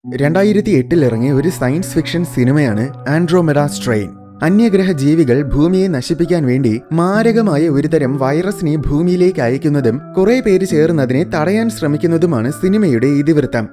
2008 ഇറങ്ങിയ ഒരു science fiction സിനിമയാണ് ആൻഡ്രോമെഡ സ്ട്രെയിൻ. അന്യഗ്രഹ ജീവികൾ ഭൂമിയെ നശിപ്പിക്കാൻ വേണ്ടി മാരകമായ ഒരുതരം വൈറസിനെ ഭൂമിയിലേക്ക് അയക്കുന്നതും കുറെ പേര് ചേർന്ന് അതിനെ തടയാൻ ശ്രമിക്കുന്നതുമാണ് സിനിമയുടെ ഇതിവൃത്തം.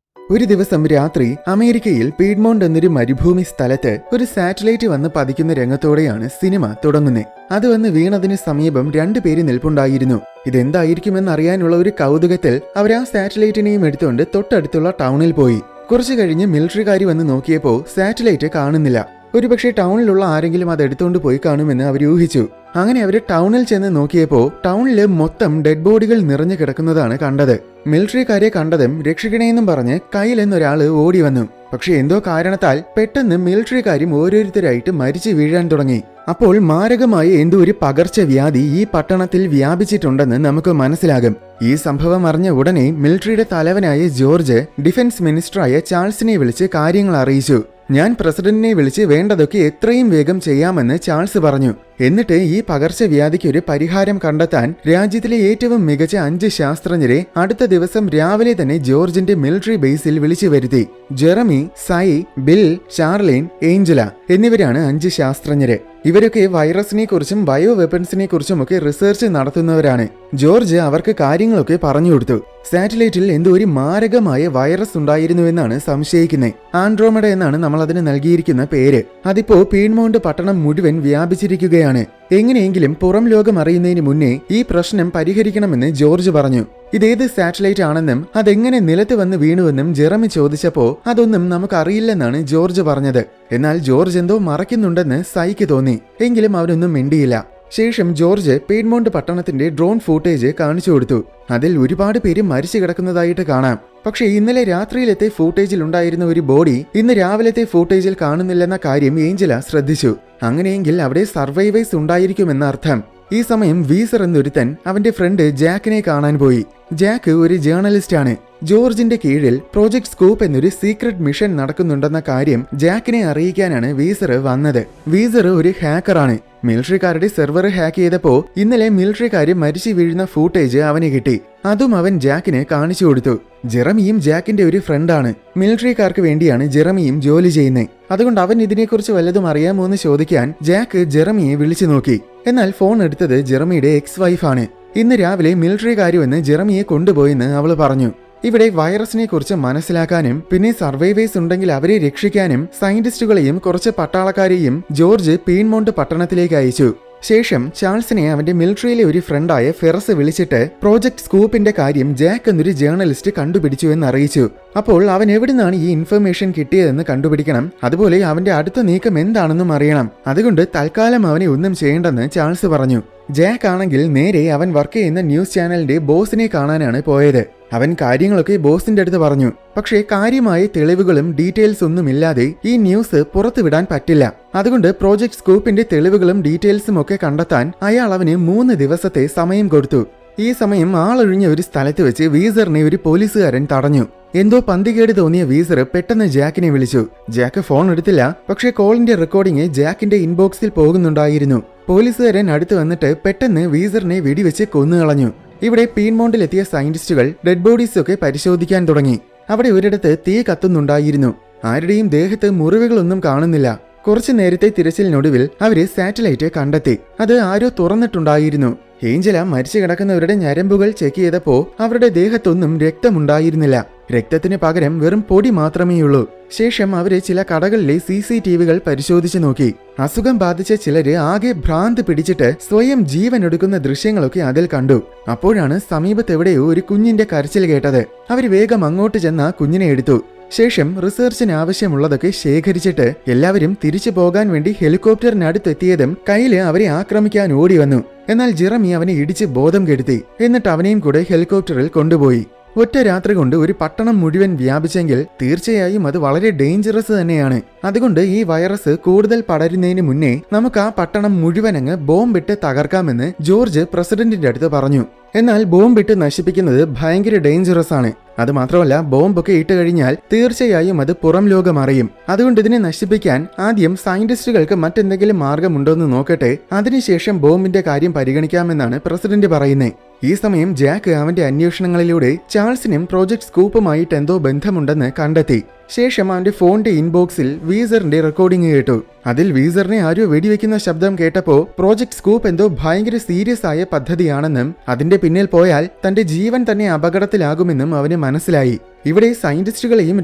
ഒരു ദിവസം രാത്രി അമേരിക്കയിൽ പീഡ്മോണ്ട് എന്നൊരു മരുഭൂമി സ്ഥലത്ത് ഒരു സാറ്റലൈറ്റ് വന്ന് പതിക്കുന്ന രംഗത്തോടെയാണ് സിനിമ തുടങ്ങുന്നത്. അത് വന്ന് വീണതിന് സമീപം 2 പേര് നിൽപ്പുണ്ടായിരുന്നു. ഇതെന്തായിരിക്കുമെന്ന് അറിയാനുള്ള ഒരു കൗതുകത്തിൽ അവർ ആ സാറ്റലൈറ്റിനെയും എടുത്തുകൊണ്ട് തൊട്ടടുത്തുള്ള ടൗണിൽ പോയി. കുറച്ചു കഴിഞ്ഞ് മിലിറ്ററിക്കാർ വന്ന് നോക്കിയപ്പോൾ സാറ്റലൈറ്റ് കാണുന്നില്ല. ഒരുപക്ഷെ ടൗണിലുള്ള ആരെങ്കിലും അത് എടുത്തുകൊണ്ട് പോയി കാണുമെന്ന് അവർ ഊഹിച്ചു. അങ്ങനെ അവർ ടൗണിൽ ചെന്ന് നോക്കിയപ്പോൾ ടൗണില് മൊത്തം ഡെഡ് ബോഡികൾ നിറഞ്ഞു കിടക്കുന്നതാണ് കണ്ടത്. മിലിറ്ററിക്കാരെ കണ്ടതും രക്ഷിക്കണേന്നും പറഞ്ഞ് കയ്യിലെന്നൊരാള് ഓടി വന്നു. പക്ഷെ എന്തോ കാരണത്താൽ പെട്ടെന്ന് മിലിറ്ററിക്കാരും ഓരോരുത്തരായിട്ട് മരിച്ചു വീഴാൻ തുടങ്ങി. അപ്പോൾ മാരകമായ എന്തോ ഒരു പകർച്ചവ്യാധി ഈ പട്ടണത്തിൽ വ്യാപിച്ചിട്ടുണ്ടെന്ന് നമുക്ക് മനസ്സിലാകും. ഈ സംഭവം അറിഞ്ഞ ഉടനെ മിലിറ്ററിയുടെ തലവനായ ജോർജ് ഡിഫൻസ് മിനിസ്റ്ററായ ചാൾസിനെ വിളിച്ച് കാര്യങ്ങൾ അറിയിച്ചു. ഞാൻ പ്രസിഡന്റിനെ വിളിച്ച് വേണ്ടതൊക്കെ എത്രയും വേഗം ചെയ്യാമെന്ന് ചാൾസ് പറഞ്ഞു. എന്നിട്ട് ഈ പകർച്ചവ്യാധിക്ക് ഒരു പരിഹാരം കണ്ടെത്താൻ രാജ്യത്തിലെ ഏറ്റവും മികച്ച 5 ശാസ്ത്രജ്ഞരെ അടുത്ത ദിവസം രാവിലെ തന്നെ ജോർജിന്റെ മിലിറ്ററി ബേസിൽ വിളിച്ചു വരുത്തി. ജെറമി, സൈ, ബിൽ, ഷാർലിൻ, ഏഞ്ചല എന്നിവരാണ് 5 ശാസ്ത്രജ്ഞര്. ഇവരൊക്കെ വൈറസിനെ കുറിച്ചും ബയോ വെപ്പൺസിനെ കുറിച്ചുമൊക്കെ റിസർച്ച് നടത്തുന്നവരാണ്. ജോർജ് അവർക്ക് കാര്യങ്ങളൊക്കെ പറഞ്ഞു കൊടുത്തു. സാറ്റലൈറ്റിൽ എന്തോ ഒരു മാരകമായ വൈറസ് ഉണ്ടായിരുന്നുവെന്നാണ് സംശയിക്കുന്നത്. ആൻഡ്രോമെഡ എന്നാണ് നമ്മൾ അതിന് നൽകിയിരിക്കുന്ന പേര്. അതിപ്പോ പീഡ്മോണ്ട് പട്ടണം മുഴുവൻ വ്യാപിച്ചിരിക്കുകയാണ്. എങ്ങനെയെങ്കിലും പുറം ലോകം അറിയുന്നതിന് മുന്നേ ഈ പ്രശ്നം പരിഹരിക്കണമെന്ന് ജോർജ് പറഞ്ഞു. ഇതേത് സാറ്റലൈറ്റ് ആണെന്നും അതെങ്ങനെ നിലത്ത് വന്ന് വീണുവെന്നും ജെറമി ചോദിച്ചപ്പോ അതൊന്നും നമുക്കറിയില്ലെന്നാണ് ജോർജ് പറഞ്ഞത്. എന്നാൽ ജോർജ് എന്തോ മറയ്ക്കുന്നുണ്ടെന്ന് സൈക്ക് തോന്നി. എങ്കിലും അവരൊന്നും മിണ്ടിയില്ല. ശേഷം ജോർജ് പീഡ്മോണ്ട് പട്ടണത്തിന്റെ ഡ്രോൺ ഫൂട്ടേജ് കാണിച്ചു കൊടുത്തു. അതിൽ ഒരുപാട് പേര് മരിച്ചു കിടക്കുന്നതായിട്ട് കാണാം. പക്ഷേ ഇന്നലെ രാത്രിയിലത്തെ ഫൂട്ടേജിൽ ഉണ്ടായിരുന്ന ഒരു ബോഡി ഇന്ന് രാവിലത്തെ ഫൂട്ടേജിൽ കാണുന്നില്ലെന്ന കാര്യം ഏഞ്ചല ശ്രദ്ധിച്ചു. അങ്ങനെയെങ്കിൽ അവിടെ സർവൈവേഴ്സ് ഉണ്ടായിരിക്കുമെന്ന അർത്ഥം. ഈ സമയം വീസർ എന്നൊരുത്തൻ അവന്റെ ഫ്രണ്ട് ജാക്കിനെ കാണാൻ പോയി. ജാക്ക് ഒരു ജേർണലിസ്റ്റ് ആണ്. ജോർജിന്റെ കീഴിൽ പ്രോജക്ട് സ്കൂപ്പ് എന്നൊരു സീക്രട്ട് മിഷൻ നടക്കുന്നുണ്ടെന്ന കാര്യം ജാക്കിനെ അറിയിക്കാനാണ് വീസർ വന്നത്. വീസർ ഒരു ഹാക്കറാണ്. മിലിറ്ററിക്കാരുടെ സെർവർ ഹാക്ക് ചെയ്തപ്പോ ഇന്നലെ മിലിറ്ററിക്കാര് മരിച്ചു വീഴുന്ന ഫൂട്ടേജ് അവന് കിട്ടി. അതും അവൻ ജാക്കിന് കാണിച്ചു കൊടുത്തു. ജെറമിയും ജാക്കിന്റെ ഒരു ഫ്രണ്ടാണ്. മിലിറ്ററിക്കാർക്ക് വേണ്ടിയാണ് ജെറമിയും ജോലി ചെയ്യുന്നത്. അതുകൊണ്ട് അവൻ ഇതിനെക്കുറിച്ച് വല്ലതും അറിയാമോ എന്ന് ചോദിക്കാൻ ജാക്ക് ജെറമിയെ വിളിച്ചു നോക്കി. എന്നാൽ ഫോൺ എടുത്തത് ജെറമിയുടെ എക്സ് വൈഫാണ്. ഇന്ന് രാവിലെ മിലിറ്ററിക്കാർ വന്ന് ജെറമിയെ കൊണ്ടുപോയെന്ന് അവള് പറഞ്ഞു. ഇവിടെ വൈറസിനെ കുറിച്ച് മനസ്സിലാക്കാനും പിന്നെ സർവൈവേഴ്സ് ഉണ്ടെങ്കിൽ അവരെ രക്ഷിക്കാനും സയന്റിസ്റ്റുകളെയും കുറച്ച് പട്ടാളക്കാരെയും ജോർജ് പീഡ്മോണ്ട് പട്ടണത്തിലേക്ക് അയച്ചു. ശേഷം ചാൾസിനെ അവന്റെ മിലിറ്ററിയിലെ ഒരു ഫ്രണ്ടായ ഫെറസ് വിളിച്ചിട്ട് പ്രോജക്ട് സ്കൂപ്പിന്റെ കാര്യം ജാക്ക് എന്നൊരു ജേർണലിസ്റ്റ് കണ്ടുപിടിച്ചു എന്ന് അറിയിച്ചു. അപ്പോൾ അവൻ എവിടുന്നാണ് ഈ ഇൻഫർമേഷൻ കിട്ടിയതെന്ന് കണ്ടുപിടിക്കണം. അതുപോലെ അവന്റെ അടുത്ത നീക്കം എന്താണെന്നും അറിയണം. അതുകൊണ്ട് തൽക്കാലം അവനെ ഒന്നും ചെയ്യേണ്ടെന്ന് ചാൾസ് പറഞ്ഞു. ജാക്ക് ആണെങ്കിൽ നേരെ അവൻ വർക്ക് ചെയ്യുന്ന ന്യൂസ് ചാനലിന്റെ ബോസിനെ കാണാനാണ് പോയത്. അവൻ കാര്യങ്ങളൊക്കെ ബോസിന്റെ അടുത്ത് പറഞ്ഞു. പക്ഷേ കാര്യമായ തെളിവുകളും ഡീറ്റെയിൽസ് ഒന്നുമില്ലാതെ ഈ ന്യൂസ് പുറത്തുവിടാൻ പറ്റില്ല. അതുകൊണ്ട് പ്രോജക്ട് സ്കൂപ്പിന്റെ തെളിവുകളും ഡീറ്റെയിൽസും ഒക്കെ കണ്ടെത്താൻ അയാൾ അവന് 3 ദിവസത്തെ സമയം കൊടുത്തു. ഈ സമയം ആളൊഴിഞ്ഞ ഒരു സ്ഥലത്ത് വെച്ച് വീസറിനെ ഒരു പോലീസുകാരൻ തടഞ്ഞു. എന്തോ പന്തികേട് തോന്നിയ വീസർ പെട്ടെന്ന് ജാക്കിനെ വിളിച്ചു. ജാക്ക് ഫോൺ എടുത്തില്ല. പക്ഷേ കോളിന്റെ റെക്കോർഡിംഗ് ജാക്കിന്റെ ഇൻബോക്സിൽ പോകുന്നുണ്ടായിരുന്നു. പോലീസുകാരൻ അടുത്ത് വന്നിട്ട് പെട്ടെന്ന് വീസറിനെ വെടിവെച്ച് കൊന്നുകളഞ്ഞു. ഇവിടെ പീഡ്മോണ്ടിലെത്തിയ സയന്റിസ്റ്റുകൾ ഡെഡ് ബോഡീസ് ഒക്കെ പരിശോധിക്കാൻ തുടങ്ങി. അവിടെ ഒരിടത്ത് തീ കത്തുന്നുണ്ടായിരുന്നു. ആരുടെയും ദേഹത്ത് മുറിവുകളൊന്നും കാണുന്നില്ല. കുറച്ചു നേരത്തെ തിരച്ചിലിനൊടുവിൽ അവര് സാറ്റലൈറ്റ് കണ്ടെത്തി. അത് ആരോ തുറന്നിട്ടുണ്ടായിരുന്നു. ഏഞ്ചല മരിച്ചു കിടക്കുന്നവരുടെ ഞരമ്പുകൾ ചെക്ക് ചെയ്തപ്പോ അവരുടെ ദേഹത്തൊന്നും രക്തമുണ്ടായിരുന്നില്ല. രക്തത്തിന് പകരം വെറും പൊടി മാത്രമേയുള്ളൂ. ശേഷം അവര് ചില കടകളിലെ CCTVകൾ പരിശോധിച്ചു നോക്കി. അസുഖം ബാധിച്ച ചിലര് ആകെ ഭ്രാന്ത് പിടിച്ചിട്ട് സ്വയം ജീവനൊടുക്കുന്ന ദൃശ്യങ്ങളൊക്കെ അതിൽ കണ്ടു. അപ്പോഴാണ് സമീപത്തെവിടെയോ ഒരു കുഞ്ഞിന്റെ കരച്ചിൽ കേട്ടത്. അവര് വേഗം അങ്ങോട്ട് ചെന്ന് ആ കുഞ്ഞിനെ എടുത്തു. ശേഷം റിസർച്ചിന് ആവശ്യമുള്ളതൊക്കെ ശേഖരിച്ചിട്ട് എല്ലാവരും തിരിച്ചു പോകാൻ വേണ്ടി ഹെലികോപ്റ്ററിനടുത്തെത്തിയതും കയ്യില് അവരെ ആക്രമിക്കാൻ ഓടി വന്നു. എന്നാൽ ജെറമി അവനെ ഇടിച്ച് ബോധം കെടുത്തി. എന്നിട്ട് അവനെയും കൂടെ ഹെലികോപ്റ്ററിൽ കൊണ്ടുപോയി. ഒറ്റ രാത്രി കൊണ്ട് ഒരു പട്ടണം മുഴുവൻ വ്യാപിച്ചെങ്കിൽ തീർച്ചയായും അത് വളരെ ഡേഞ്ചറസ് തന്നെയാണ്. അതുകൊണ്ട് ഈ വൈറസ് കൂടുതൽ പടരുന്നതിന് മുന്നേ നമുക്ക് ആ പട്ടണം മുഴുവൻ അങ്ങ് ബോംബിട്ട് തകർക്കാമെന്ന് ജോർജ് പ്രസിഡന്റിന്റെ അടുത്ത് പറഞ്ഞു. എന്നാൽ ബോംബിട്ട് നശിപ്പിക്കുന്നത് ഭയങ്കര ഡേഞ്ചറസ് ആണ്. അതുമാത്രമല്ല, ബോംബൊക്കെ ഇട്ട് കഴിഞ്ഞാൽ തീർച്ചയായും അത് പുറം ലോകം അറിയും. അതുകൊണ്ട് ഇതിനെ നശിപ്പിക്കാൻ ആദ്യം സയന്റിസ്റ്റുകൾക്ക് മറ്റെന്തെങ്കിലും മാർഗമുണ്ടോയെന്ന് നോക്കട്ടെ, അതിനുശേഷം ബോംബിന്റെ കാര്യം പരിഗണിക്കാമെന്നാണ് പ്രസിഡന്റ് പറയുന്നത്. ഈ സമയം ജാക്ക് അവന്റെ അന്വേഷണങ്ങളിലൂടെ ചാൾസിനും പ്രോജക്ട് സ്കൂപ്പുമായിട്ട് എന്തോ ബന്ധമുണ്ടെന്ന് കണ്ടെത്തി. ശേഷം അവന്റെ ഫോണിന്റെ ഇൻബോക്സിൽ വീസറിന്റെ റെക്കോർഡിംഗ് കേട്ടു. അതിൽ വീസറിനെ ആരോ വെടിവെക്കുന്ന ശബ്ദം കേട്ടപ്പോ പ്രോജക്ട് സ്കൂപ്പ് എന്തോ ഭയങ്കര സീരിയസ് ആയ പദ്ധതിയാണെന്നും അതിന്റെ പിന്നിൽ പോയാൽ തന്റെ ജീവൻ തന്നെ അപകടത്തിലാകുമെന്നും അവന് മനസ്സിലായി. ഇവിടെ സയന്റിസ്റ്റുകളെയും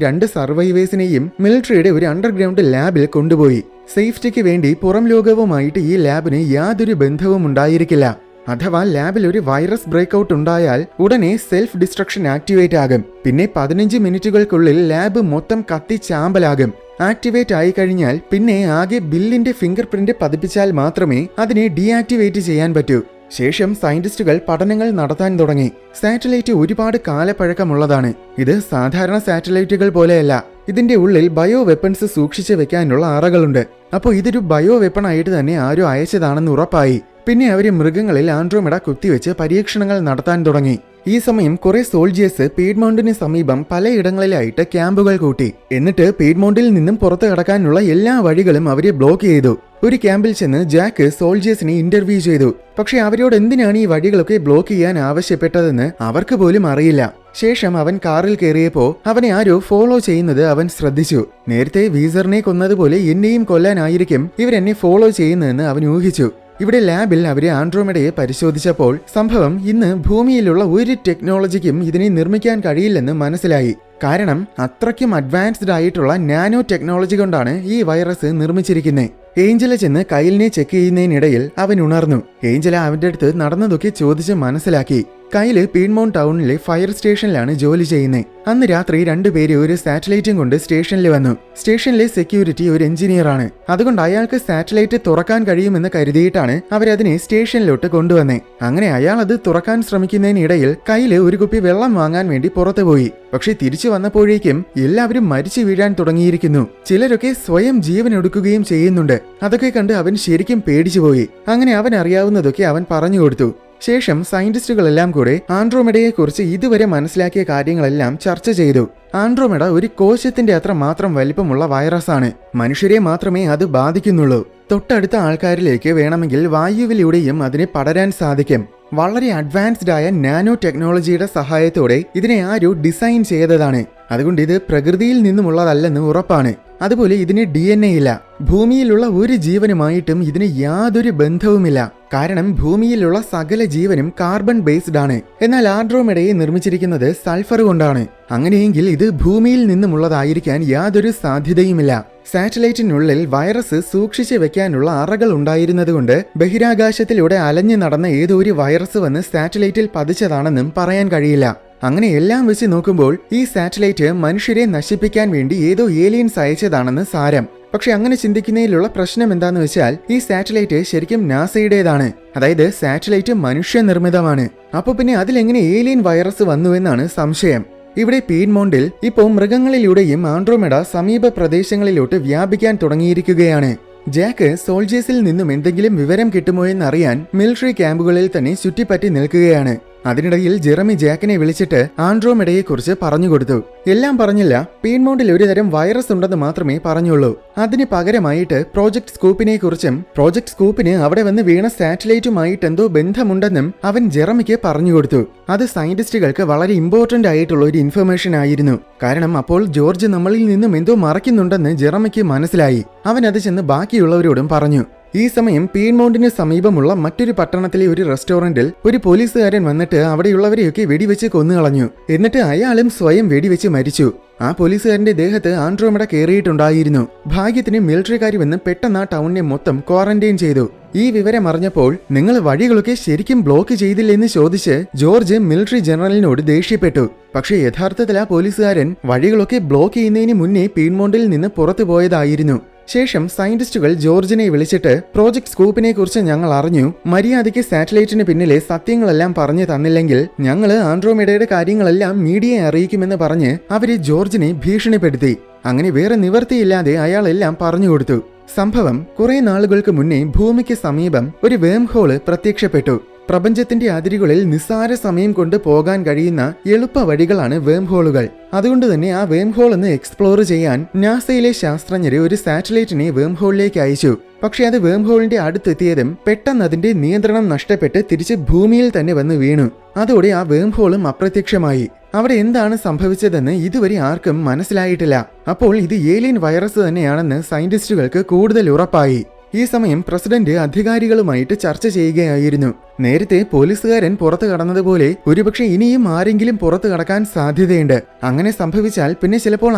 2 സർവൈവേഴ്സിനെയും മിലിറ്ററിയുടെ ഒരു അണ്ടർഗ്രൗണ്ട് ലാബിൽ കൊണ്ടുപോയി. സേഫ്റ്റിക്ക് വേണ്ടി പുറം ലോകവുമായിട്ട് ഈ ലാബിന് യാതൊരു ബന്ധവും ഉണ്ടായിരിക്കില്ല. അഥവാ ലാബിൽ ഒരു വൈറസ് ബ്രേക്ക്ഔട്ട് ഉണ്ടായാൽ ഉടനെ സെൽഫ് ഡിസ്ട്രക്ഷൻ ആക്ടിവേറ്റ് ആകും. പിന്നെ 15 മിനിറ്റുകൾക്കുള്ളിൽ ലാബ് മൊത്തം കത്തി ചാമ്പലാകും. ആക്ടിവേറ്റ് ആയി കഴിഞ്ഞാൽ പിന്നെ ആകെ ബില്ലിന്റെ ഫിംഗർ പ്രിന്റ് പതിപ്പിച്ചാൽ മാത്രമേ അതിനെ ഡീആക്ടിവേറ്റ് ചെയ്യാൻ പറ്റൂ. ശേഷം സയന്റിസ്റ്റുകൾ പഠനങ്ങൾ നടത്താൻ തുടങ്ങി. സാറ്റലൈറ്റ് ഒരുപാട് കാലപ്പഴക്കമുള്ളതാണ്. ഇത് സാധാരണ സാറ്റലൈറ്റുകൾ പോലെയല്ല. ഇതിന്റെ ഉള്ളിൽ ബയോ വെപ്പൺസ് സൂക്ഷിച്ചു വെക്കാനുള്ള അറകളുണ്ട്. അപ്പോൾ ഇതൊരു ബയോ വെപ്പൺ ആയിട്ട് തന്നെ ആരോ അയച്ചതാണെന്ന് ഉറപ്പായി. പിന്നെ അവര് മൃഗങ്ങളിൽ ആൻഡ്രോമെഡ കുത്തിവെച്ച് പരീക്ഷണങ്ങൾ നടത്താൻ തുടങ്ങി. ഈ സമയം കുറെ സോൾജിയേഴ്സ് പീഡ്മൗണ്ടിന് സമീപം പലയിടങ്ങളിലായിട്ട് ക്യാമ്പുകൾ കൂട്ടി. എന്നിട്ട് പീഡ്മൗണ്ടിൽ നിന്നും പുറത്തു കടക്കാനുള്ള എല്ലാ വഴികളും അവരെ ബ്ലോക്ക് ചെയ്തു. ഒരു ക്യാമ്പിൽ ചെന്ന് ജാക്ക് സോൾജിയേഴ്സിനെ ഇന്റർവ്യൂ ചെയ്തു. പക്ഷെ അവരോട് എന്തിനാണ് ഈ വഴികളൊക്കെ ബ്ലോക്ക് ചെയ്യാൻ ആവശ്യപ്പെട്ടതെന്ന് അവർക്ക് പോലും അറിയില്ല. ശേഷം അവൻ കാറിൽ കയറിയപ്പോ അവനെ ആരോ ഫോളോ ചെയ്യുന്നത് അവൻ ശ്രദ്ധിച്ചു. നേരത്തെ വീസറിനെ കൊന്നതുപോലെ എന്നെയും കൊല്ലാനായിരിക്കും ഇവരെന്നെ ഫോളോ ചെയ്യുന്നതെന്ന് അവൻ ഊഹിച്ചു. ഇവിടെ ലാബിൽ അവര് ആൻഡ്രോമെഡയെ പരിശോധിച്ചപ്പോൾ സംഭവം ഇന്ന് ഭൂമിയിലുള്ള ഒരു ടെക്നോളജിക്കും ഇതിനെ നിർമ്മിക്കാൻ കഴിയില്ലെന്ന് മനസ്സിലായി. കാരണം അത്രയ്ക്കും അഡ്വാൻസ്ഡ് ആയിട്ടുള്ള നാനോ ടെക്നോളജി കൊണ്ടാണ് ഈ വൈറസ് നിർമ്മിച്ചിരിക്കുന്നത്. ഏഞ്ചല ചെന്ന് കൈലിനെ ചെക്ക് ചെയ്യുന്നതിനിടയിൽ അവൻ ഉണർന്നു. ഏഞ്ചല അവന്റെ അടുത്ത് നടന്നതൊക്കെ ചോദിച്ച് മനസ്സിലാക്കി. കൈല് പീഡ്മൗണ്ട് ടൗണിലെ ഫയർ സ്റ്റേഷനിലാണ് ജോലി ചെയ്യുന്നത്. അന്ന് രാത്രി 2 പേര് ഒരു സാറ്റലൈറ്റും കൊണ്ട് സ്റ്റേഷനിൽ വന്നു. സ്റ്റേഷനിലെ സെക്യൂരിറ്റി ഒരു എഞ്ചിനീയറാണ്. അതുകൊണ്ട് അയാൾക്ക് സാറ്റലൈറ്റ് തുറക്കാൻ കഴിയുമെന്ന് കരുതിയിട്ടാണ് അവരതിനെ സ്റ്റേഷനിലോട്ട് കൊണ്ടുവന്നേ. അങ്ങനെ അയാൾ അത് തുറക്കാൻ ശ്രമിക്കുന്നതിനിടയിൽ കൈല് ഒരു കുപ്പി വെള്ളം വാങ്ങാൻ വേണ്ടി പുറത്തുപോയി. പക്ഷെ തിരിച്ചു വന്നപ്പോഴേക്കും എല്ലാവരും മരിച്ചു വീഴാൻ തുടങ്ങിയിരിക്കുന്നു. ചിലരൊക്കെ സ്വയം ജീവനൊടുക്കുകയും ചെയ്യുന്നുണ്ട്. അതൊക്കെ കണ്ട് അവൻ ശരിക്കും പേടിച്ചുപോയി. അങ്ങനെ അവൻ അറിയാവുന്നതൊക്കെ അവൻ പറഞ്ഞു കൊടുത്തു. ശേഷം സയന്റിസ്റ്റുകളെല്ലാം കൂടെ ആൻഡ്രോമെഡയെക്കുറിച്ച് ഇതുവരെ മനസ്സിലാക്കിയ കാര്യങ്ങളെല്ലാം ചർച്ച ചെയ്തു. ആൻഡ്രോമെഡ ഒരു കോശത്തിന്റെ അത്ര മാത്രം വലിപ്പമുള്ള വൈറസാണ്. മനുഷ്യരെ മാത്രമേ അത് ബാധിക്കുന്നുള്ളൂ. തൊട്ടടുത്ത ആൾക്കാരിലേക്ക് വേണമെങ്കിൽ വായുവിലൂടെയും അതിനെ പടരാൻ സാധിക്കും. വളരെ അഡ്വാൻസ്ഡ് ആയ നാനോ ടെക്നോളജിയുടെ സഹായത്തോടെ ഇതിനെ ആരോ ഡിസൈൻ ചെയ്തതാണ്. അതുകൊണ്ട് ഇത് പ്രകൃതിയിൽ നിന്നുമുള്ളതല്ലെന്ന് ഉറപ്പാണ്. അതുപോലെ ഇതിന് DNA ഇല്ല. ഭൂമിയിലുള്ള ഒരു ജീവനുമായിട്ടും ഇതിന് യാതൊരു ബന്ധവുമില്ല. കാരണം ഭൂമിയിലുള്ള സകല ജീവനും കാർബൺ ബേസ്ഡ് ആണ്. എന്നാൽ ആൻഡ്രോമെഡയെ നിർമ്മിച്ചിരിക്കുന്നത് സൾഫർ കൊണ്ടാണ്. അങ്ങനെയെങ്കിൽ ഇത് ഭൂമിയിൽ നിന്നുമുള്ളതായിരിക്കാൻ യാതൊരു സാധ്യതയുമില്ല. സാറ്റലൈറ്റിനുള്ളിൽ വൈറസ് സൂക്ഷിച്ചു വെക്കാനുള്ള അറകൾ ഉണ്ടായിരുന്നതുകൊണ്ട് ബഹിരാകാശത്തിലൂടെ അലഞ്ഞു നടന്ന ഏതോ ഒരു വൈറസ് വന്ന് സാറ്റലൈറ്റിൽ പതിച്ചതാണെന്നും പറയാൻ കഴിയില്ല. അങ്ങനെ എല്ലാം വെച്ച് നോക്കുമ്പോൾ ഈ സാറ്റലൈറ്റ് മനുഷ്യരെ നശിപ്പിക്കാൻ വേണ്ടി ഏതോ ഏലിയൻസ് അയച്ചതാണെന്ന് സാരം. പക്ഷെ അങ്ങനെ ചിന്തിക്കുന്നതിലുള്ള പ്രശ്നം എന്താന്ന് വെച്ചാൽ ഈ സാറ്റലൈറ്റ് ശരിക്കും നാസയുടേതാണ്. അതായത് സാറ്റലൈറ്റ് മനുഷ്യനിർമ്മിതമാണ്. അപ്പൊ പിന്നെ അതിലെങ്ങനെ ഏലിയൻ വൈറസ് വന്നുവെന്നാണ് സംശയം. ഇവിടെ പീഡ്മൗണ്ടിൽ ഇപ്പോൾ മൃഗങ്ങളിലൂടെയും ആൻഡ്രോമെഡ സമീപ പ്രദേശങ്ങളിലോട്ട് വ്യാപിക്കാൻ തുടങ്ങിയിരിക്കുകയാണ്. ജാക്ക് സോൾജേഴ്സിൽ നിന്നും എന്തെങ്കിലും വിവരം കിട്ടുമോ എന്നറിയാൻ മിലിറ്ററി ക്യാമ്പുകളിൽ തന്നെ ചുറ്റിപ്പറ്റി നിൽക്കുകയാണ്. അതിനിടയിൽ ജെറമി ജാക്കിനെ വിളിച്ചിട്ട് ആൻഡ്രോമെഡയെക്കുറിച്ച് പറഞ്ഞുകൊടുത്തു. എല്ലാം പറഞ്ഞില്ല. പീഡ്മൗണ്ടിൽ ഒരു തരം വൈറസ് ഉണ്ടെന്ന് മാത്രമേ പറഞ്ഞുള്ളൂ. അതിന് പകരമായിട്ട് പ്രോജക്ട് സ്കൂപ്പിനെ കുറിച്ചും പ്രോജക്ട് സ്കൂപ്പിന് അവിടെ വന്ന് വീണ സാറ്റലൈറ്റുമായിട്ട് എന്തോ ബന്ധമുണ്ടെന്നും അവൻ ജെറമിക്ക് പറഞ്ഞുകൊടുത്തു. അത് സയന്റിസ്റ്റുകൾക്ക് വളരെ ഇമ്പോർട്ടന്റ് ആയിട്ടുള്ള ഒരു ഇൻഫർമേഷൻ ആയിരുന്നു. കാരണം അപ്പോൾ ജോർജ് നമ്മളിൽ നിന്നും എന്തോ മറയ്ക്കുന്നുണ്ടെന്ന് ജെറമിക്ക് മനസ്സിലായി. അവൻ അത് ചെന്ന് ബാക്കിയുള്ളവരോടും പറഞ്ഞു. ഈ സമയം പീഡ്മൗണ്ടിന് സമീപമുള്ള മറ്റൊരു പട്ടണത്തിലെ ഒരു റെസ്റ്റോറന്റിൽ ഒരു പോലീസുകാരൻ വന്നിട്ട് അവിടെയുള്ളവരെയൊക്കെ വെടിവെച്ച് കൊന്നുകളഞ്ഞു. എന്നിട്ട് അയാളും സ്വയം വെടിവെച്ച് മരിച്ചു. ആ പോലീസുകാരന്റെ ദേഹത്ത് ആൻഡ്രോമെഡ കയറിയിട്ടുണ്ടായിരുന്നു. ഭാഗ്യത്തിന് മിലിറ്ററിക്കാർ വന്ന് പെട്ടെന്ന് ആ ടൗണിനെ മൊത്തം ക്വാറന്റൈൻ ചെയ്തു. ഈ വിവരം അറിഞ്ഞപ്പോൾ നിങ്ങൾ വഴികളൊക്കെ ശരിക്കും ബ്ലോക്ക് ചെയ്തില്ലെന്ന് ചോദിച്ച് ജോർജ് മിലിറ്ററി ജനറലിനോട് ദേഷ്യപ്പെട്ടു. പക്ഷേ യഥാർത്ഥത്തിൽ ആ പോലീസുകാരൻ വഴികളൊക്കെ ബ്ലോക്ക് ചെയ്യുന്നതിന് മുന്നേ പീഡ്മൗണ്ടിൽ നിന്ന് പുറത്തു പോയതായിരുന്നു. ശേഷം സയന്റിസ്റ്റുകൾ ജോർജിനെ വിളിച്ചിട്ട് പ്രോജക്ട് സ്കൂപ്പിനെ കുറിച്ച് ഞങ്ങൾ അറിഞ്ഞു. മര്യാദയ്ക്ക് സാറ്റലൈറ്റിന് പിന്നിലെ സത്യങ്ങളെല്ലാം പറഞ്ഞു തന്നില്ലെങ്കിൽ ഞങ്ങൾ ആൻഡ്രോമെഡയുടെ കാര്യങ്ങളെല്ലാം മീഡിയയെ അറിയിക്കുമെന്ന് പറഞ്ഞ് അവര് ജോർജിനെ ഭീഷണിപ്പെടുത്തി. അങ്ങനെ വേറെ നിവർത്തിയില്ലാതെ അയാൾ എല്ലാം പറഞ്ഞുകൊടുത്തു. സംഭവം കുറെ നാളുകൾക്ക് മുന്നേ ഭൂമിക്ക് സമീപം ഒരു വേം ഹോള് പ്രത്യക്ഷപ്പെട്ടു. പ്രപഞ്ചത്തിന്റെ അതിരുകളിൽ നിസ്സാര സമയം കൊണ്ട് പോകാൻ കഴിയുന്ന എളുപ്പ വഴികളാണ് വേം ഹോളുകൾ. അതുകൊണ്ട് തന്നെ ആ വേം ഹോൾ ഒന്ന് എക്സ്പ്ലോർ ചെയ്യാൻ നാസയിലെ ശാസ്ത്രജ്ഞര് ഒരു സാറ്റലൈറ്റിനെ വേം ഹോളിലേക്ക് അയച്ചു. പക്ഷെ അത് വേം ഹോളിന്റെ അടുത്തെത്തിയതും പെട്ടെന്ന് അതിന്റെ നിയന്ത്രണം നഷ്ടപ്പെട്ട് തിരിച്ച് ഭൂമിയിൽ തന്നെ വന്ന് വീണു. അതോടെ ആ വേം ഹോളും അപ്രത്യക്ഷമായി. അവിടെ എന്താണ് സംഭവിച്ചതെന്ന് ഇതുവരെ ആർക്കും മനസ്സിലായിട്ടില്ല. അപ്പോൾ ഇത് ഏലിയൻ വൈറസ് തന്നെയാണെന്ന് സയന്റിസ്റ്റുകൾക്ക് കൂടുതൽ ഉറപ്പായി. ഈ സമയം പ്രസിഡന്റ് അധികാരികളുമായിട്ട് ചർച്ച ചെയ്യുകയായിരുന്നു. നേരത്തെ പോലീസുകാരൻ പുറത്തു കടന്നതുപോലെ ഒരുപക്ഷെ ഇനിയും ആരെങ്കിലും പുറത്തു കടക്കാൻ സാധ്യതയുണ്ട്. അങ്ങനെ സംഭവിച്ചാൽ പിന്നെ ചിലപ്പോൾ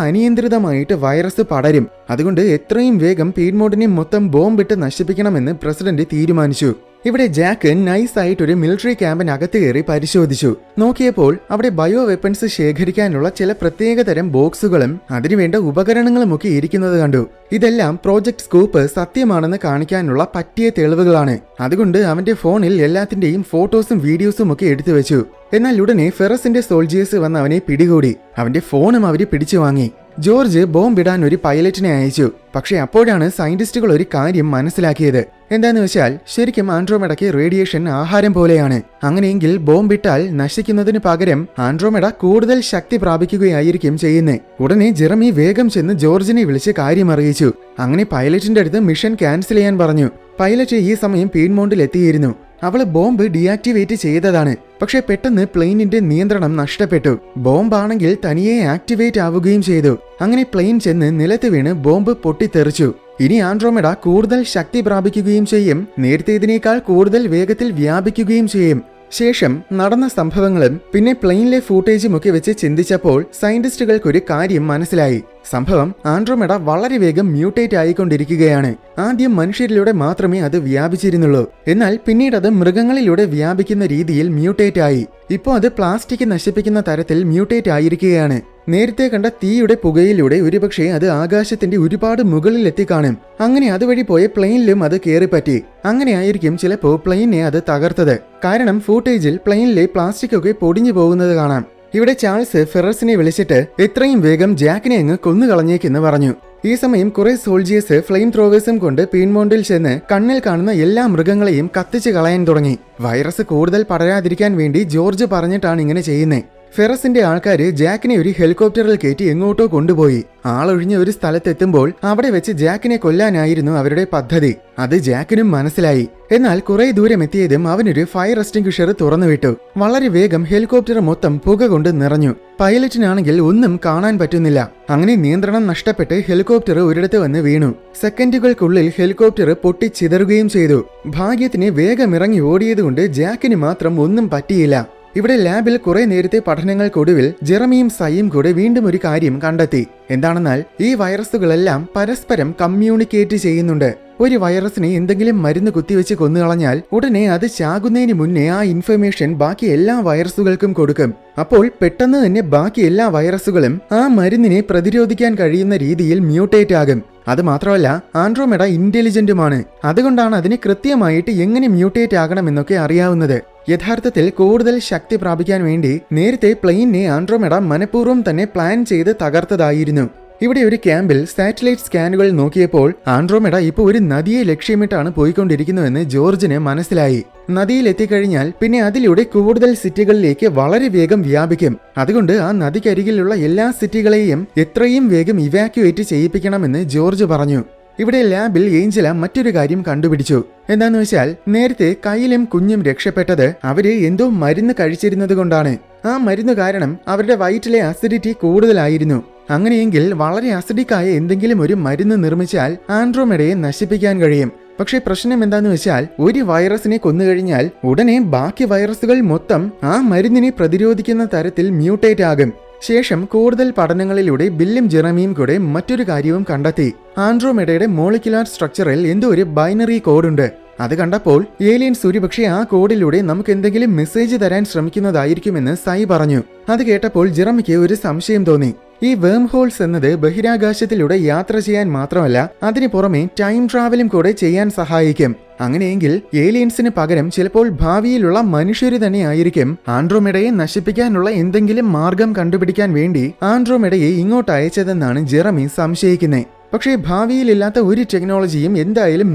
അനിയന്ത്രിതമായിട്ട് വൈറസ് പടരും. അതുകൊണ്ട് എത്രയും വേഗം പീഡ്മോണ്ടിനെ മൊത്തം ബോംബിട്ട് നശിപ്പിക്കണമെന്ന് പ്രസിഡന്റ് തീരുമാനിച്ചു. ഇവിടെ ജാക്ക് നൈസായിട്ട് ഒരു മിലിറ്ററി ക്യാമ്പിനകത്ത് കയറി പരിശോധിച്ചു. നോക്കിയപ്പോൾ അവിടെ ബയോ വെപ്പൺസ് ശേഖരിക്കാനുള്ള ചില പ്രത്യേകതരം ബോക്സുകളും അതിനുവേണ്ട ഉപകരണങ്ങളുമൊക്കെ ഇരിക്കുന്നത് കണ്ടു. ഇതെല്ലാം പ്രോജക്ട് സ്കൂപ്പ് സത്യമാണെന്ന് കാണിക്കാനുള്ള പറ്റിയ തെളിവുകളാണ്. അതുകൊണ്ട് അവന്റെ ഫോണിൽ എല്ലാത്തിന്റെയും ഫോട്ടോസും വീഡിയോസും ഒക്കെ എടുത്തു വെച്ചു. എന്നാൽ ഉടനെ ഫെറസിന്റെ സോൾജിയേഴ്സ് വന്ന് അവനെ പിടികൂടി. അവന്റെ ഫോണും അവര് പിടിച്ചു വാങ്ങി. ജോർജ് ബോംബിടാൻ ഒരു പൈലറ്റിനെ അയച്ചു. പക്ഷെ അപ്പോഴാണ് സയന്റിസ്റ്റുകൾ ഒരു കാര്യം മനസ്സിലാക്കിയത്. എന്താന്ന് വെച്ചാൽ ശരിക്കും ആൻഡ്രോമെഡയ്ക്ക് റേഡിയേഷൻ ആഹാരം പോലെയാണ്. അങ്ങനെയെങ്കിൽ ബോംബിട്ടാൽ നശിക്കുന്നതിന് പകരം ആൻഡ്രോമെഡ കൂടുതൽ ശക്തി പ്രാപിക്കുകയായിരിക്കും ചെയ്യുന്നത്. ഉടനെ ജെറമി വേഗം ചെന്ന് ജോർജിനെ വിളിച്ച് കാര്യം അറിയിച്ചു. അങ്ങനെ പൈലറ്റിന്റെ അടുത്ത് മിഷൻ ക്യാൻസൽ ചെയ്യാൻ പറഞ്ഞു. പൈലറ്റ് ഈ സമയം പീഡ്മോണ്ടിൽ എത്തിയിരുന്നു. അവള് ബോംബ് ഡീആക്ടിവേറ്റ് ചെയ്തതാണ്. പക്ഷെ പെട്ടെന്ന് പ്ലെയിനിന്റെ നിയന്ത്രണം നഷ്ടപ്പെട്ടു. ബോംബാണെങ്കിൽ തനിയെ ആക്ടിവേറ്റ് ആവുകയും ചെയ്തു. അങ്ങനെ പ്ലെയിൻ ചെന്ന് നിലത്ത് വീണ് ബോംബ് പൊട്ടിത്തെറിച്ചു. ഇനി ആൻഡ്രോമെഡ കൂടുതൽ ശക്തി പ്രാപിക്കുകയും ചെയ്യും. നേരത്തേതിനേക്കാൾ കൂടുതൽ വേഗത്തിൽ വ്യാപിക്കുകയും ചെയ്യും. ശേഷം നടന്ന സംഭവങ്ങളും പിന്നെ പ്ലെയിനിലെ ഫൂട്ടേജും ഒക്കെ വെച്ച് ചിന്തിച്ചപ്പോൾ സയന്റിസ്റ്റുകൾക്കൊരു കാര്യം മനസ്സിലായി. സംഭവം ആൻഡ്രോമെഡ വളരെ വേഗം മ്യൂട്ടേറ്റ് ആയിക്കൊണ്ടിരിക്കുകയാണ്. ആദ്യം മനുഷ്യരിലൂടെ മാത്രമേ അത് വ്യാപിച്ചിരുന്നുള്ളൂ. എന്നാൽ പിന്നീട് അത് മൃഗങ്ങളിലൂടെ വ്യാപിക്കുന്ന രീതിയിൽ മ്യൂട്ടേറ്റ് ആയി. ഇപ്പോൾ അത് പ്ലാസ്റ്റിക് നശിപ്പിക്കുന്ന തരത്തിൽ മ്യൂട്ടേറ്റ് ആയിരിക്കുകയാണ്. നേരത്തെ കണ്ട തീയുടെ പുകയിലൂടെ ഒരുപക്ഷെ അത് ആകാശത്തിന്റെ ഒരുപാട് മുകളിൽ എത്തിക്കാണും. അങ്ങനെ അതുവഴി പോയ പ്ലെയിനിലും അത് കയറിപ്പറ്റി. അങ്ങനെയായിരിക്കും ചിലപ്പോ പ്ലെയിനെ അത് തകർത്തത്. കാരണം ഫൂട്ടേജിൽ പ്ലെയിനിലെ പ്ലാസ്റ്റിക് ഒക്കെ പൊടിഞ്ഞു പോകുന്നത് കാണാം. ഇവിടെ ചാൾസ് ഫെറസിനെ വിളിച്ചിട്ട് എത്രയും വേഗം ജാക്കിനെ അങ്ങ് കൊന്നുകളഞ്ഞേക്കെന്ന് പറഞ്ഞു. ഈ സമയം കുറെ സോൾജിയേഴ്സ് ഫ്ലെയിം ത്രോവേഴ്സും കൊണ്ട് പീഡ്മോണ്ടിൽ ചെന്ന് കണ്ണിൽ കാണുന്ന എല്ലാ മൃഗങ്ങളെയും കത്തിച്ച് കളയാൻ തുടങ്ങി. വൈറസ് കൂടുതൽ പടരാതിരിക്കാൻ വേണ്ടി ജോർജ് പറഞ്ഞിട്ടാണ് ഇങ്ങനെ ചെയ്യുന്നത്. ഫെറസിന്റെ ആൾക്കാര് ജാക്കിനെ ഒരു ഹെലികോപ്റ്ററിൽ കയറ്റി എങ്ങോട്ടോ കൊണ്ടുപോയി. ആളൊഴിഞ്ഞ ഒരു സ്ഥലത്തെത്തുമ്പോൾ അവിടെ വെച്ച് ജാക്കിനെ കൊല്ലാനായിരുന്നു അവരുടെ പദ്ധതി. അത് ജാക്കിനും മനസ്സിലായി. എന്നാൽ കുറെ ദൂരം എത്തിയതും അവനൊരു ഫയർ എക്സ്റ്റിംഗ്വിഷർ തുറന്നുവിട്ടു. വളരെ വേഗം ഹെലികോപ്റ്റർ മൊത്തം പുക കൊണ്ട് നിറഞ്ഞു. പൈലറ്റിനാണെങ്കിൽ ഒന്നും കാണാൻ പറ്റുന്നില്ല. അങ്ങനെ നിയന്ത്രണം നഷ്ടപ്പെട്ട് ഹെലികോപ്റ്റർ ഒരിടത്ത് വന്ന് വീണു. സെക്കൻഡുകൾക്കുള്ളിൽ ഹെലികോപ്റ്റർ പൊട്ടിച്ചിതറുകയും ചെയ്തു. ഭാഗ്യത്തിന് വേഗം ഇറങ്ങി ഓടിയതുകൊണ്ട് ജാക്കിന് മാത്രം ഒന്നും പറ്റിയില്ല. ഇവിടെ ലാബിൽ കുറെ നേരത്തെ പഠനങ്ങൾക്കൊടുവിൽ ജെറമിയും സൈയും കൂടെ വീണ്ടും ഒരു കാര്യം കണ്ടെത്തി. എന്താണെന്നാൽ ഈ വൈറസുകളെല്ലാം പരസ്പരം കമ്മ്യൂണിക്കേറ്റ് ചെയ്യുന്നുണ്ട്. ഒരു വൈറസിനെ എന്തെങ്കിലും മരുന്ന് കുത്തിവെച്ച് കൊന്നുകളഞ്ഞാൽ ഉടനെ അത് ചാകുന്നതിന് മുന്നേ ആ ഇൻഫർമേഷൻ ബാക്കി എല്ലാ വൈറസുകൾക്കും കൊടുക്കും. അപ്പോൾ പെട്ടെന്ന് തന്നെ ബാക്കി എല്ലാ വൈറസുകളും ആ മരുന്നിനെ പ്രതിരോധിക്കാൻ കഴിയുന്ന രീതിയിൽ മ്യൂട്ടേറ്റ് ആകും. അത് മാത്രമല്ല ആൻഡ്രോമെഡ ഇന്റലിജന്റുമാണ്. അതുകൊണ്ടാണ് അതിന് കൃത്യമായിട്ട് എങ്ങനെ മ്യൂട്ടേറ്റ് ആകണമെന്നൊക്കെ അറിയാവുന്നത്. യഥാർത്ഥത്തിൽ കൂടുതൽ ശക്തി പ്രാപിക്കാൻ വേണ്ടി നേരത്തെ പ്ലെയിനെ ആൻഡ്രോമെഡ മനഃപൂർവ്വം തന്നെ പ്ലാൻ ചെയ്ത് തകർത്തതായിരുന്നു. ഇവിടെ ഒരു ക്യാമ്പിൽ സാറ്റലൈറ്റ് സ്കാനുകൾ നോക്കിയപ്പോൾ ആൻഡ്രോമെഡ ഇപ്പോൾ ഒരു നദിയെ ലക്ഷ്യമിട്ടാണ് പോയിക്കൊണ്ടിരിക്കുന്നുവെന്ന് ജോർജിന് മനസ്സിലായി. നദിയിൽ എത്തിക്കഴിഞ്ഞാൽ പിന്നെ അതിലൂടെ കൂടുതൽ സിറ്റികളിലേക്ക് വളരെ വേഗം വ്യാപിക്കും. അതുകൊണ്ട് ആ നദിക്കരികിലുള്ള എല്ലാ സിറ്റികളെയും എത്രയും വേഗം ഇവാക്യുവേറ്റ് ചെയ്യിപ്പിക്കണമെന്ന് ജോർജ് പറഞ്ഞു. ഇവിടെ ലാബിൽ ഏഞ്ചല മറ്റൊരു കാര്യം കണ്ടുപിടിച്ചു. എന്താന്ന് വെച്ചാൽ നേരത്തെ കയ്യിലും കുഞ്ഞും രക്ഷപ്പെട്ടത് അവര് എന്തോ മരുന്ന് കഴിച്ചിരുന്നത് കൊണ്ടാണ്. ആ മരുന്ന് കാരണം അവരുടെ വയറ്റിലെ അസിഡിറ്റി കൂടുതലായിരുന്നു. അങ്ങനെയെങ്കിൽ വളരെ അസിഡിക്കായ എന്തെങ്കിലും ഒരു മരുന്ന് നിർമ്മിച്ചാൽ ആൻഡ്രോമെഡയെ നശിപ്പിക്കാൻ കഴിയും. പക്ഷെ പ്രശ്നം എന്താന്ന് വെച്ചാൽ ഒരു വൈറസിനെ കൊന്നുകഴിഞ്ഞാൽ ഉടനെ ബാക്കി വൈറസുകൾ മൊത്തം ആ മരുന്നിനെ പ്രതിരോധിക്കുന്ന തരത്തിൽ മ്യൂട്ടേറ്റ് ആകും. ശേഷം കൂടുതൽ പഠനങ്ങളിലൂടെ ബില്ലും ജെറമിയും കൂടെ മറ്റൊരു കാര്യവും കണ്ടെത്തി. ആൻഡ്രോമെഡയുടെ മോളിക്യുലാർ സ്ട്രക്ചറിൽ എന്തോ ഒരു ബൈനറി കോഡുണ്ട്. അത് കണ്ടപ്പോൾ ഏലിയൻസ് ഒരുപക്ഷെ ആ കോഡിലൂടെ നമുക്ക് എന്തെങ്കിലും മെസ്സേജ് തരാൻ ശ്രമിക്കുന്നതായിരിക്കുമെന്ന് സൈ പറഞ്ഞു. അത് കേട്ടപ്പോൾ ജെറമിക്ക് ഒരു സംശയം തോന്നി. ഈ വേം ഹോൾസ് എന്നത് ബഹിരാകാശത്തിലൂടെ യാത്ര ചെയ്യാൻ മാത്രമല്ല അതിനു പുറമെ ടൈം ട്രാവലും കൂടെ ചെയ്യാൻ സഹായിക്കും. അങ്ങനെയെങ്കിൽ ഏലിയൻസിന് പകരം ചിലപ്പോൾ ഭാവിയിലുള്ള മനുഷ്യര് തന്നെ ആയിരിക്കും ആൻഡ്രോമെഡയെ നശിപ്പിക്കാനുള്ള എന്തെങ്കിലും മാർഗം കണ്ടുപിടിക്കാൻ വേണ്ടി ആൻഡ്രോമെഡയെ ഇങ്ങോട്ട് അയച്ചതെന്നാണ് ജെറമി സംശയിക്കുന്നത്. പക്ഷേ ഭാവിയിലില്ലാത്ത ഒരു ടെക്നോളജിയും എന്തായാലും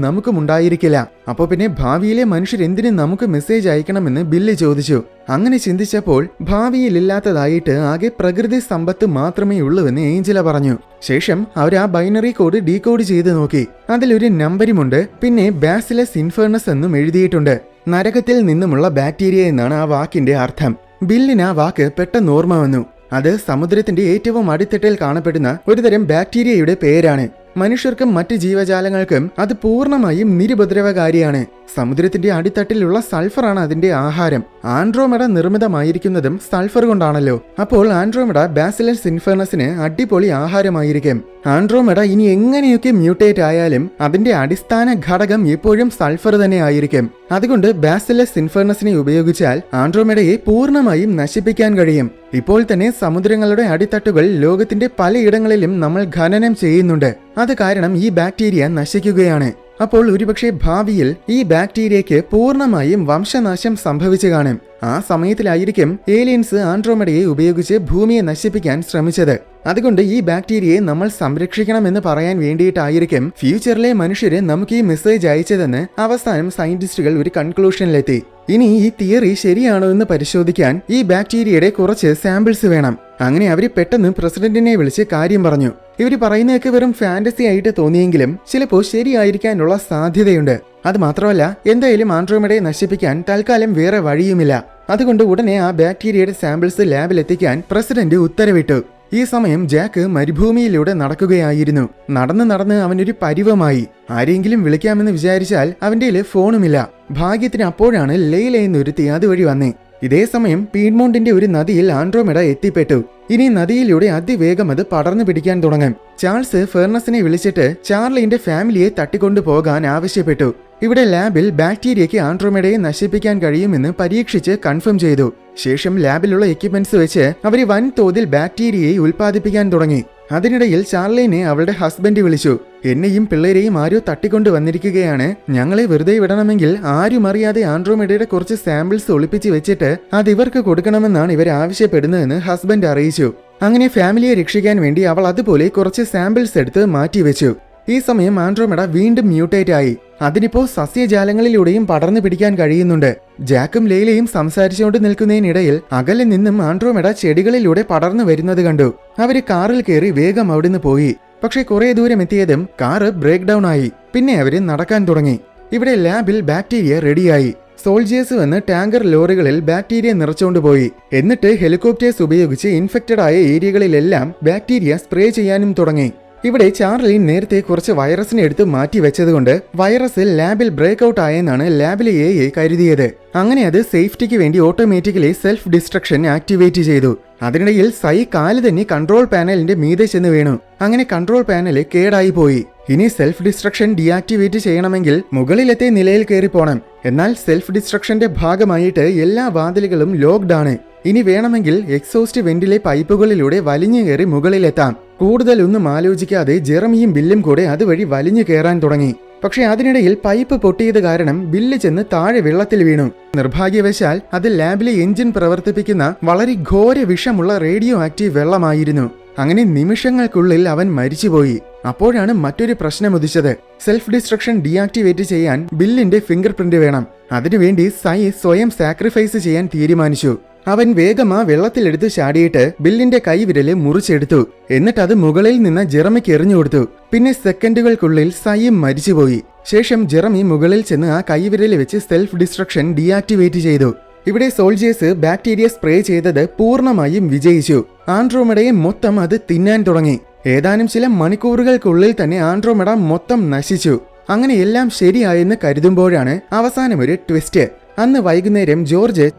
നമുക്കും ഉണ്ടായിരിക്കില്ല. അപ്പോൾ പിന്നെ ഭാവിയിലെ മനുഷ്യരെന്തിന് നമുക്ക് മെസ്സേജ് അയക്കണമെന്ന് ബില്ല് ചോദിച്ചു. അങ്ങനെ ചിന്തിച്ചപ്പോൾ ഭാവിയിലില്ലാത്തതായിട്ട് ആകെ പ്രകൃതി സമ്പത്ത് മാത്രമേ ഉള്ളൂവെന്ന് ഏഞ്ചല പറഞ്ഞു. ശേഷം അവർ ആ ബൈനറി കോഡ് ഡീകോഡ് ചെയ്ത് നോക്കി. അതിലൊരു നമ്പരുമുണ്ട്, പിന്നെ ബാസിലസ് ഇൻഫേർണസ് എന്നും എഴുതിയിട്ടുണ്ട്. നരകത്തിൽ നിന്നുമുള്ള ബാക്ടീരിയ എന്നാണ് ആ വാക്കിന്റെ അർത്ഥം. ബില്ലിന് ആ വാക്ക് പെട്ടെന്ന് ഓർമ്മ വന്നു. അത് സമുദ്രത്തിന്റെ ഏറ്റവും അടിത്തട്ടിൽ കാണപ്പെടുന്ന ഒരുതരം ബാക്ടീരിയയുടെ പേരാണ്. മനുഷ്യർക്കും മറ്റ് ജീവജാലങ്ങൾക്കും അത് പൂർണ്ണമായും നിരുപദ്രവകാരിയാണ്. സമുദ്രത്തിന്റെ അടിത്തട്ടിലുള്ള സൾഫറാണ് അതിന്റെ ആഹാരം. ആൻഡ്രോമെഡ നിർമ്മിതമായിരിക്കുന്നതും സൾഫർ കൊണ്ടാണല്ലോ. അപ്പോൾ ആൻഡ്രോമെഡ ബാസിലസ് ഇൻഫേർണസിന് അടിപൊളി ആഹാരമായിരിക്കും. ആൻഡ്രോമെഡ ഇനി എങ്ങനെയൊക്കെ മ്യൂട്ടേറ്റ് ആയാലും അതിന്റെ അടിസ്ഥാന ഘടകം എപ്പോഴും സൾഫർ തന്നെ ആയിരിക്കും. അതുകൊണ്ട് ബാസിലസ് ഇൻഫേർണസിനെ ഉപയോഗിച്ചാൽ ആൻഡ്രോമെഡയെ പൂർണ്ണമായും നശിപ്പിക്കാൻ കഴിയും. ഇപ്പോൾ തന്നെ സമുദ്രങ്ങളുടെ അടിത്തട്ടുകൾ ലോകത്തിന്റെ പലയിടങ്ങളിലും നമ്മൾ ഖനനം ചെയ്യുന്നുണ്ട്. അത് കാരണം ഈ ബാക്ടീരിയ നശിക്കുകയാണ്. അപ്പോൾ ഒരുപക്ഷെ ഭാവിയിൽ ഈ ബാക്ടീരിയയ്ക്ക് പൂർണ്ണമായും വംശനാശം സംഭവിച്ചു കാണും. ആ സമയത്തിലായിരിക്കും ഏലിയൻസ് ആൻഡ്രോമെഡയെ ഉപയോഗിച്ച് ഭൂമിയെ നശിപ്പിക്കാൻ ശ്രമിച്ചത്. അതുകൊണ്ട് ഈ ബാക്ടീരിയയെ നമ്മൾ സംരക്ഷിക്കണമെന്ന് പറയാൻ വേണ്ടിയിട്ടായിരിക്കും ഫ്യൂച്ചറിലെ മനുഷ്യര് നമുക്ക് ഈ മെസ്സേജ് അയച്ചതെന്ന് അവസാനം സയന്റിസ്റ്റുകൾ ഒരു കൺക്ലൂഷനിലെത്തി. ഇനി ഈ തിയറി ശരിയാണോ എന്ന് പരിശോധിക്കാൻ ഈ ബാക്ടീരിയയുടെ കുറച്ച് സാമ്പിൾസ് വേണം. അങ്ങനെ അവര് പെട്ടെന്ന് പ്രസിഡന്റിനെ വിളിച്ച് കാര്യം പറഞ്ഞു. ഇവര് പറയുന്നതൊക്കെ വെറും ഫാന്റസി ആയിട്ട് തോന്നിയെങ്കിലും ചിലപ്പോൾ ശരിയായിരിക്കാനുള്ള സാധ്യതയുണ്ട്. അത് മാത്രമല്ല, എന്തായാലും ആൻഡ്രോമെഡയെ നശിപ്പിക്കാൻ തൽക്കാലം വേറെ വഴിയുമില്ല. അതുകൊണ്ട് ഉടനെ ആ ബാക്ടീരിയയുടെ സാമ്പിൾസ് ലാബിലെത്തിക്കാൻ പ്രസിഡന്റ് ഉത്തരവിട്ടു. ഈ സമയം ജാക്ക് മരുഭൂമിയിലൂടെ നടക്കുകയായിരുന്നു. നടന്ന് അവനൊരു പരിവമായി. ആരെങ്കിലും വിളിക്കാമെന്ന് വിചാരിച്ചാൽ അവന്റെ ഫോണുമില്ല. ഭാഗ്യത്തിന് അപ്പോഴാണ് ലെയ്ല എന്നൊരുത്തി അതുവഴി വന്നേ. ഇതേ സമയം പീഡ്മോണ്ടിന്റെ ഒരു നദിയിൽ ആൻഡ്രോമെഡ എത്തിപ്പെട്ടു. ഇനി നദിയിലൂടെ അതിവേഗം അത് പടർന്നു പിടിക്കാൻ തുടങ്ങും. ചാൾസ് ഫെർണസിനെ വിളിച്ചിട്ട് ചാർലിന്റെ ഫാമിലിയെ തട്ടിക്കൊണ്ടു പോകാൻ ആവശ്യപ്പെട്ടു. ഇവിടെ ലാബിൽ ബാക്ടീരിയയ്ക്ക് ആൻഡ്രോമെഡയെ നശിപ്പിക്കാൻ കഴിയുമെന്ന് പരീക്ഷിച്ച് കൺഫേം ചെയ്തു. ശേഷം ലാബിലുള്ള എക്യുപ്മെന്റ്സ് വെച്ച് അവർ വൻതോതിൽ ബാക്ടീരിയയെ ഉൽപ്പാദിപ്പിക്കാൻ തുടങ്ങി. അതിനിടയിൽ ചാർലിനെ അവളുടെ ഹസ്ബൻഡ് വിളിച്ചു. എന്നെയും പിള്ളേരെയും ആരോ തട്ടിക്കൊണ്ടു വന്നിരിക്കുകയാണ്. ഞങ്ങളെ വെറുതെ വിടണമെങ്കിൽ ആരും അറിയാതെ ആൻഡ്രോമെഡയുടെ കുറച്ച് സാമ്പിൾസ് ഒളിപ്പിച്ച് വെച്ചിട്ട് അത് ഇവർക്ക് കൊടുക്കണമെന്നാണ് ഇവർ ആവശ്യപ്പെടുന്നതെന്ന് ഹസ്ബൻഡ് അറിയിച്ചു. അങ്ങനെ ഫാമിലിയെ രക്ഷിക്കാൻ വേണ്ടി അവൾ അതുപോലെ കുറച്ച് സാമ്പിൾസ് എടുത്ത് മാറ്റിവെച്ചു. ഈ സമയം ആൻഡ്രോമെഡ വീണ്ടും മ്യൂട്ടേറ്റ് ആയി. അതിനിപ്പോ സസ്യജാലങ്ങളിലൂടെയും പടർന്നു പിടിക്കാൻ കഴിയുന്നുണ്ട്. ജാക്കും ലെയ്ലയും സംസാരിച്ചുകൊണ്ട് നിൽക്കുന്നതിനിടയിൽ അകലെ നിന്നും ആൻഡ്രോമെഡ ചെടികളിലൂടെ പടർന്നു വരുന്നത് കണ്ടു. അവര് കാറിൽ കയറി വേഗം അവിടുന്ന് പോയി. പക്ഷെ കുറെ ദൂരം എത്തിയതും കാറ് ബ്രേക്ക് ഡൗൺ ആയി. പിന്നെ അവര് നടക്കാൻ തുടങ്ങി. ഇവിടെ ലാബിൽ ബാക്ടീരിയ റെഡിയായി. സോൾജേഴ്സ് വന്ന് ടാങ്കർ ലോറികളിൽ ബാക്ടീരിയ നിറച്ചുകൊണ്ടുപോയി. എന്നിട്ട് ഹെലികോപ്റ്റേഴ്സ് ഉപയോഗിച്ച് ഇൻഫെക്റ്റഡ് ആയ ഏരിയകളിലെല്ലാം ബാക്ടീരിയ സ്പ്രേ ചെയ്യാനും തുടങ്ങി. ഇവിടെ ചാർലി നേരത്തെ കുറച്ച് വൈറസിനെ എടുത്ത് മാറ്റി വെച്ചതുകൊണ്ട് വൈറസ് ലാബിൽ ബ്രേക്ക് ഔട്ട് ആയെന്നാണ് ലാബിലെ AI കരുതിയത്. അങ്ങനെ അത് സേഫ്റ്റിക്ക് വേണ്ടി ഓട്ടോമാറ്റിക്കലി സെൽഫ് ഡിസ്ട്രക്ഷൻ ആക്ടിവേറ്റ് ചെയ്തു. അതിനിടയിൽ സൈ കാല് തന്നെ കൺട്രോൾ പാനലിന്റെ മീതെ ചെന്ന് വീണു. അങ്ങനെ കൺട്രോൾ പാനല് കേടായി പോയി. ഇനി സെൽഫ് ഡിസ്ട്രക്ഷൻ ഡീആക്ടിവേറ്റ് ചെയ്യണമെങ്കിൽ മുകളിലത്തെ നിലയിൽ കയറി പോണം. എന്നാൽ സെൽഫ് ഡിസ്ട്രക്ഷന്റെ ഭാഗമായിട്ട് എല്ലാ വാതിലുകളും ലോക്ക്ഡ് ആണ്. ഇനി വേണമെങ്കിൽ എക്സോസ്റ്റ് വെന്റിലെ പൈപ്പുകളിലൂടെ വലിഞ്ഞു കയറി മുകളിലെത്താം. കൂടുതലൊന്നും ആലോചിക്കാതെ ജെറമിയും ബില്ലും കൂടെ അതുവഴി വലിഞ്ഞു കയറാൻ തുടങ്ങി. പക്ഷെ അതിനിടയിൽ പൈപ്പ് പൊട്ടിയത് കാരണം ബില്ല് ചെന്ന് താഴെ വെള്ളത്തിൽ വീണു. നിർഭാഗ്യവശാൽ അത് ലാബിലെ എഞ്ചിൻ പ്രവർത്തിപ്പിക്കുന്ന വളരെ ഘോര വിഷമുള്ള റേഡിയോ ആക്റ്റീവ് വെള്ളമായിരുന്നു. അങ്ങനെ നിമിഷങ്ങൾക്കുള്ളിൽ അവൻ മരിച്ചുപോയി. അപ്പോഴാണ് മറ്റൊരു പ്രശ്നം ഉദിച്ചത്. സെൽഫ് ഡിസ്ട്രക്ഷൻ ഡീആക്ടിവേറ്റ് ചെയ്യാൻ ബില്ലിന്റെ ഫിംഗർ പ്രിന്റ് വേണം. അതിനുവേണ്ടി സൈ സ്വയം സാക്രിഫൈസ് ചെയ്യാൻ തീരുമാനിച്ചു. അവൻ വേഗം ആ വെള്ളത്തിലെടുത്ത് ചാടിയിട്ട് ബില്ലിന്റെ കൈവിരല് മുറിച്ചെടുത്തു. എന്നിട്ട് അത് മുകളിൽ നിന്ന് ജെറമിക്ക് എറിഞ്ഞു കൊടുത്തു. പിന്നെ സെക്കൻഡുകൾക്കുള്ളിൽ സൈയും മരിച്ചുപോയി. ശേഷം ജെറമി മുകളിൽ ചെന്ന് ആ കൈവിരല് വെച്ച് സെൽഫ് ഡിസ്ട്രക്ഷൻ ഡീആക്ടിവേറ്റ് ചെയ്തു. ഇവിടെ സോൾജേഴ്സ് ബാക്ടീരിയ സ്പ്രേ ചെയ്തത് പൂർണ്ണമായും വിജയിച്ചു. ആൻഡ്രോമെഡയെ മൊത്തം അത് തിന്നാൻ തുടങ്ങി. ഏതാനും ചില മണിക്കൂറുകൾക്കുള്ളിൽ തന്നെ ആൻഡ്രോമെഡ മൊത്തം നശിച്ചു. അങ്ങനെ എല്ലാം ശരിയായെന്ന് കരുതുമ്പോഴാണ് അവസാനം ഒരു ട്വിസ്റ്റ്. അന്ന് വൈകുന്നേരം ജോർജ്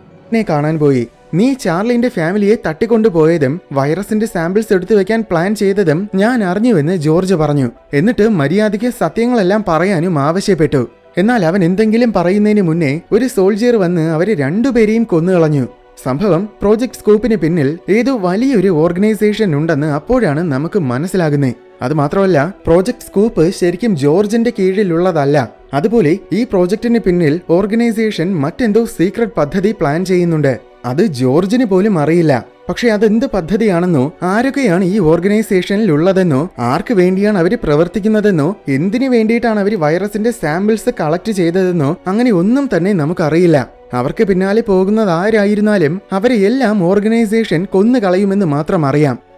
കാണാൻ പോയി. നീ ചാർലിന്റെ ഫാമിലിയെ തട്ടിക്കൊണ്ടുപോയതും വൈറസിന്റെ സാമ്പിൾസ് എടുത്തു വെക്കാൻ പ്ലാൻ ചെയ്തതും ഞാൻ അറിഞ്ഞുവെന്ന് ജോർജ് പറഞ്ഞു. എന്നിട്ട് മര്യാദയ്ക്ക് സത്യങ്ങളെല്ലാം പറയാനും ആവശ്യപ്പെട്ടു. എന്നാൽ അവൻ എന്തെങ്കിലും പറയുന്നതിന് മുന്നേ ഒരു സോൾജിയർ വന്ന് അവരെ രണ്ടുപേരെയും കൊന്നുകളഞ്ഞു. സംഭവം പ്രോജക്ട് സ്കൂപ്പിന് പിന്നിൽ ഏതോ വലിയൊരു ഓർഗനൈസേഷൻ ഉണ്ടെന്ന് അപ്പോഴാണ് നമുക്ക് മനസ്സിലാകുന്നത്. അതുമാത്രമല്ല, പ്രോജക്ട് സ്കൂപ്പ് ശരിക്കും ജോർജിന്റെ കീഴിലുള്ളതല്ല. അതുപോലെ ഈ പ്രോജക്റ്റിന് പിന്നിൽ ഓർഗനൈസേഷൻ മറ്റെന്തോ സീക്രട്ട് പദ്ധതി പ്ലാൻ ചെയ്യുന്നുണ്ട്. അത് ജോർജിന് പോലും അറിയില്ല. പക്ഷെ അതെന്ത് പദ്ധതിയാണെന്നോ, ആരൊക്കെയാണ് ഈ ഓർഗനൈസേഷനിൽ ഉള്ളതെന്നോ, ആർക്ക് വേണ്ടിയാണ് അവർ പ്രവർത്തിക്കുന്നതെന്നോ, എന്തിനു വേണ്ടിയിട്ടാണ് അവർ വൈറസിന്റെ സാമ്പിൾസ് കളക്ട് ചെയ്തതെന്നോ അങ്ങനെ ഒന്നും തന്നെ നമുക്കറിയില്ല. അവർക്ക് പിന്നാലെ പോകുന്നത് ആരായിരുന്നാലും അവരെ എല്ലാം ഓർഗനൈസേഷൻ കൊന്നുകളയുമെന്ന് മാത്രം അറിയാം.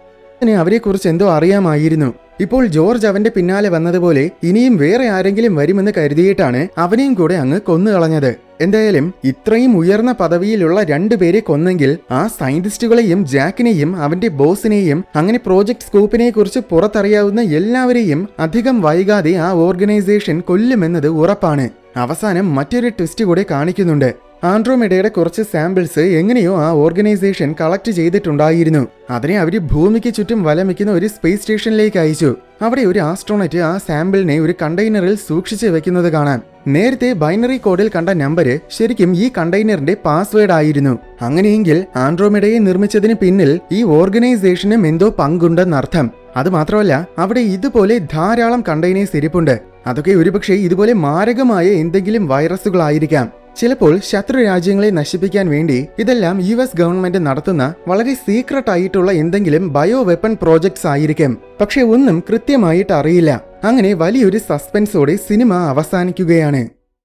അവരെക്കുറിച്ച് എന്തോ അറിയാമായിരുന്നു. ഇപ്പോൾ ജോർജ് അവന്റെ പിന്നാലെ വന്നതുപോലെ ഇനിയും വേറെ ആരെങ്കിലും വരുമെന്ന് കരുതിയിട്ടാണ് അവനെയും കൂടെ അങ്ങ് കൊന്നുകളഞ്ഞത്. എന്തായാലും ഇത്രയും ഉയർന്ന പദവിയിലുള്ള രണ്ടുപേരെ കൊന്നെങ്കിൽ ആ സയന്റിസ്റ്റുകളെയും ജാക്കിനെയും അവന്റെ ബോസിനെയും അങ്ങനെ പ്രോജക്ട് സ്കൂപ്പിനെ കുറിച്ച് പുറത്തറിയാവുന്ന എല്ലാവരെയും അധികം വൈകാതെ ആ ഓർഗനൈസേഷൻ കൊല്ലുമെന്നത് ഉറപ്പാണ്. അവസാനം മറ്റൊരു ട്വിസ്റ്റ് കൂടെ കാണിക്കുന്നുണ്ട്. ആൻഡ്രോമെഡയുടെ കുറച്ച് സാമ്പിൾസ് എങ്ങനെയോ ആ ഓർഗനൈസേഷൻ കളക്ട് ചെയ്തിട്ടുണ്ടായിരുന്നു. അതിനെ അവര് ഭൂമിക്ക് ചുറ്റും വലമിക്കുന്ന ഒരു സ്പേസ് സ്റ്റേഷനിലേക്ക് അയച്ചു. അവിടെ ഒരു ആസ്ട്രോണറ്റ് ആ സാമ്പിളിനെ ഒരു കണ്ടെയ്നറിൽ സൂക്ഷിച്ചു വെക്കുന്നത് കാണാം. നേരത്തെ ബൈനറി കോഡിൽ കണ്ട നമ്പർ ശരിക്കും ഈ കണ്ടെയ്നറിന്റെ പാസ്വേഡ് ആയിരുന്നു. അങ്ങനെയെങ്കിൽ ആൻഡ്രോമെഡയെ നിർമ്മിച്ചതിന് പിന്നിൽ ഈ ഓർഗനൈസേഷനും എന്തോ പങ്കുണ്ടെന്നർത്ഥം. അതുമാത്രമല്ല, അവിടെ ഇതുപോലെ ധാരാളം കണ്ടെയ്നേഴ്സ് ഇരിപ്പുണ്ട്. അതൊക്കെ ഒരുപക്ഷെ ഇതുപോലെ മാരകമായ എന്തെങ്കിലും വൈറസുകളായിരിക്കാം. ചിലപ്പോൾ ശത്രു രാജ്യങ്ങളെ നശിപ്പിക്കാൻ വേണ്ടി ഇതെല്ലാം US ഗവൺമെന്റ് നടത്തുന്ന വളരെ സീക്രട്ട് ആയിട്ടുള്ള എന്തെങ്കിലും ബയോ വെപ്പൺ പ്രോജക്ട്സ് ആയിരിക്കും. പക്ഷെ ഒന്നും കൃത്യമായിട്ട് അറിയില്ല. അങ്ങനെ വലിയൊരു സസ്പെൻസോടെ സിനിമ അവസാനിക്കുകയാണ്.